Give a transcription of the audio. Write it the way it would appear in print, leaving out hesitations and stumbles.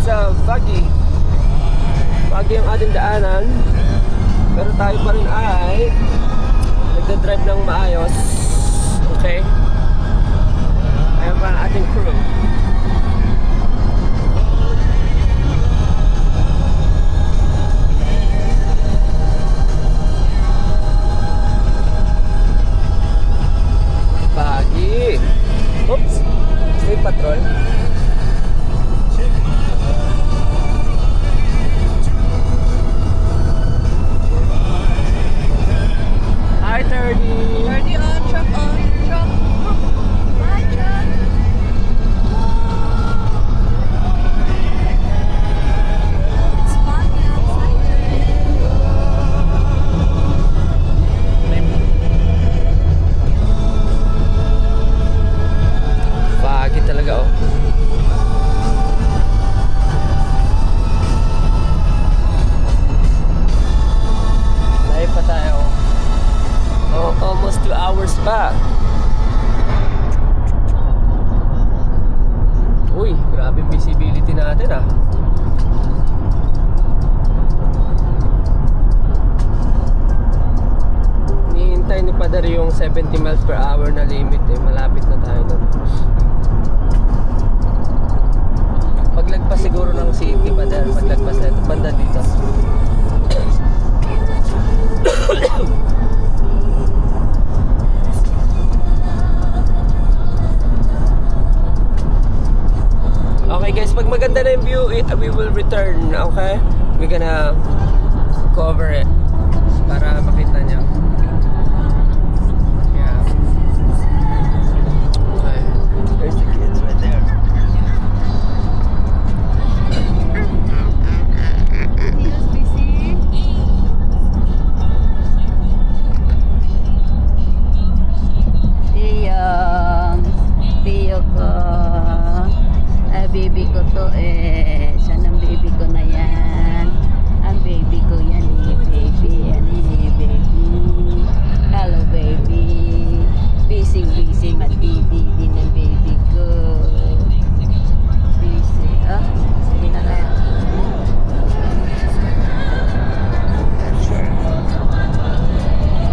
foggy. Foggy ang ating daanan. Pero tayo pa rin ay nagda-drive ng maayos. Okay? Ayan pa ang ating crew. Foggy. Oops. State Patrol. Hi, 30. 30 on, truck on, truck. Hi, truck. It's foggy outside today. Foggy talaga, oh. Layo pa tayo. Oh, almost 2 hours pa. Uy, grabe visibility natin, ah. Hinihintay ni Padre yung 70 miles per hour na limit, eh. Malapit na tayo doon. Paglagpas siguro ng city, Padre. Paglagpas na ito, banda dito. Okay guys, pag maganda na yung view, we will return, okay? We're gonna cover it para makita nyo. Yeah. Okay. There's the kids right there. Tiyo ko. Baby ko to eh. Siya ng baby ko na yan.